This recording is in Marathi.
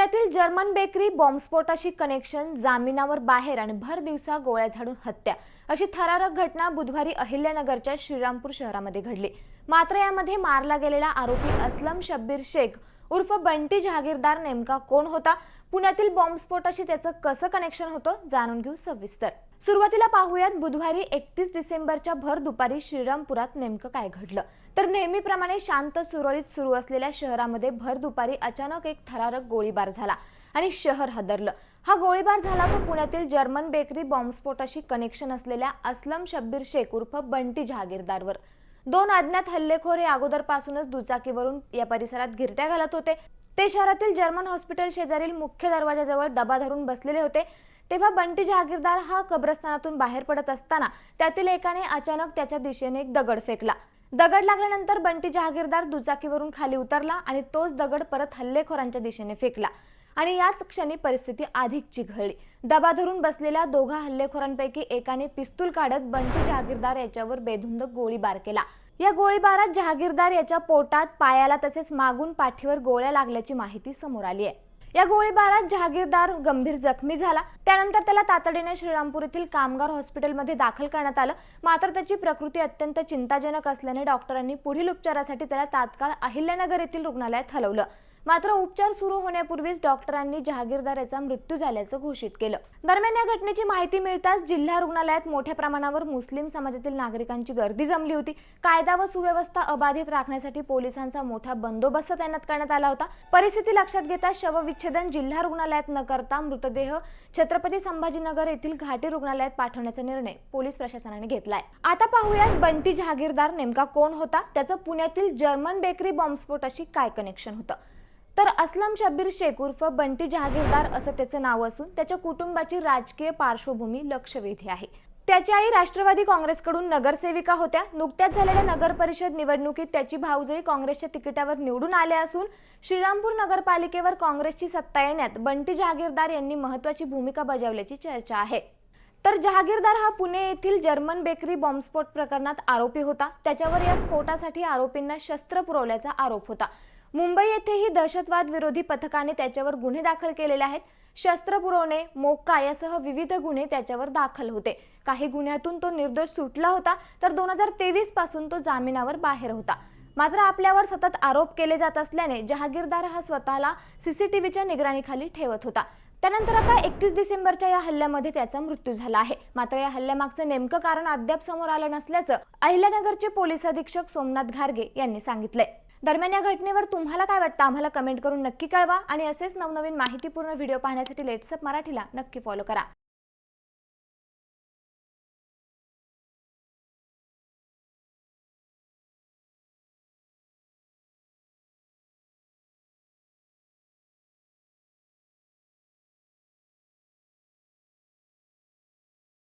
पुण्यातील जर्मन बेकरी बॉम्बस्फोटाशी कनेक्शन, जामिनावर बाहेर आणि भर दिवसा गोळ्या झाडून हत्या अशी थरारक घटना बुधवारी अहिल्यानगरच्या श्रीरामपूर शहरामध्ये घडली। मात्र यामध्ये मारला गेलेला आरोपी असलम शब्बीर शेख उर्फ बंटी जहागीरदार नेमका कोण होता, पुण्यातील बॉम्बस्फोटाशी त्याचं कसं कनेक्शन होतं, जाणून घेऊ सविस्तर। सुरुवातीला पाहूयात बुधवारी 31 डिसेंबरच्या भर दुपारी श्रीरामपुरात नेमकं काय घडलं। तर नेहमीप्रमाणे शांत सुरळीत सुरू असलेल्या शहरामध्ये भर दुपारी अचानक एक थरारक गोळीबार झाला आणि शहर हादरलं। हा गोळीबार झाला तो पुण्यातील जर्मन बेकरी बॉम्बस्फोटाशी कनेक्शन असलेल्या असलम शब्बीर शेख उर्फ बंटी जहागीरदारवर। दोन अज्ञात हल्लेखोर हे अगोदरपासूनच दुचाकीवरून या परिसरात गिरट्या घालत होते। ते शहरातील जर्मन हॉस्पिटल शेजारील मुख्य दरवाजाजवळ दबा धरून बसलेले होते। तेव्हा बंटी जहागीरदार हा कब्रस्तानातून बाहेर पडत असताना त्यातील एकाने अचानक त्याच्या दिशेने एक दगड फेकला। दगड लागल्यानंतर बंटी जहागीरदार दुचाकीवरून खाली उतरला आणि तोच दगड परत हल्लेखोरांच्या दिशेने फेकला आणि याच क्षणी परिस्थिती अधिक चिघळली। दबा धरून बसलेल्या दोघा हल्लेखोरांपैकी एकाने पिस्तूल काढत बंटी जहागीरदार याच्यावर बेधुंद गोळीबार केला। या गोळीबारात जहागीरदार याच्या पोटात, पायाला तसेच मागून पाठीवर गोळ्या लागल्याची माहिती समोर आली आहे। या गोळीबारात जहागीरदार गंभीर जखमी झाला। त्यानंतर त्याला तातडीने श्रीरामपूर येथील कामगार हॉस्पिटलमध्ये दाखल करण्यात आलं। मात्र त्याची प्रकृती अत्यंत चिंताजनक असल्याने डॉक्टरांनी पुढील उपचारासाठी त्याला तात्काळ अहिल्यानगर येथील रुग्णालयात हलवलं। मात्र उपचार सुरू होण्यापूर्वीच डॉक्टरांनी जहागीरदार याचा मृत्यू झाल्याचं घोषित केलं। दरम्यान या घटनेची माहिती मिळताच जिल्हा रुग्णालयात मोठ्या प्रमाणावर मुस्लिम समाजातील नागरिकांची गर्दी जमली होती। कायदा व सुव्यवस्था अबाधित राखण्यासाठी पोलिसांचा मोठा बंदोबस्त तैनात करण्यात आला होता। परिस्थिती लक्षात घेता शवविच्छेदन जिल्हा रुग्णालयात न करता मृतदेह छत्रपती संभाजीनगर येथील घाटी रुग्णालयात पाठवण्याचा निर्णय पोलीस प्रशासनाने घेतलाय। आता पाहूयात बंटी जहागीरदार नेमका कोण होता, त्याचं पुण्यातील जर्मन बेकरी बॉम्बस्फोटाशी काय कनेक्शन होतं। तर असलम शब्बीर शेख उर्फ बंटी जहागीरदार असं त्याचं नाव असून त्याच्या कुटुंबाची राजकीय पार्श्वभूमी लक्षवेधी आहे। त्याची आई राष्ट्रवादी काँग्रेसकडून नगरसेविका होत्या। नुकत्याच झालेल्या नगर परिषद निवडणुकीत त्याची भाऊजाई काँग्रेसच्या तिकिटावर निवडून आले असून श्रीरामपूर नगरपालिकेवर काँग्रेसची सत्ता येण्यात बंटी जहागीरदार यांनी महत्त्वाची भूमिका बजावल्याची चर्चा आहे। तर जहागीरदार हा पुणे येथील जर्मन बेकरी बॉम्बस्फोट प्रकरणात आरोपी होता। त्याच्यावर या स्फोटासाठी आरोपींना शस्त्र पुरवल्याचा आरोप होता। मुंबई येथेही दहशतवाद विरोधी पथकाने त्याच्यावर गुन्हे दाखल केलेले आहेत। शस्त्र पुरवणे, मोक्का यासह विविध गुन्हे त्याच्यावर दाखल होते। काही गुन्ह्यातून तो निर्दोष सुटला होता, तर 2023 पासून तो जामिनावर बाहेर होता। मात्र आपल्यावर सतत आरोप केले जात असल्याने जहागीरदार हा स्वतःला सीसीटीव्हीच्या निगराणीखाली ठेवत होता। त्यानंतर आता 31 डिसेंबरच्या या हल्ल्यामध्ये त्याचा मृत्यू झाला आहे। मात्र या हल्ल्यामागचं नेमकं कारण अद्याप समोर आलं नसल्याचं अहिल्यानगरचे पोलीस अधीक्षक सोमनाथ घारगे यांनी सांगितलंय। दरम्यान या घटनेवर तुम्हाला काय वाटतं, आम्हाला कमेंट करून नक्की कळवा आणि असेच नवनवीन माहितीपूर्ण व्हिडिओ पाहण्यासाठी लेट्सअप मराठीला नक्की फॉलो करा।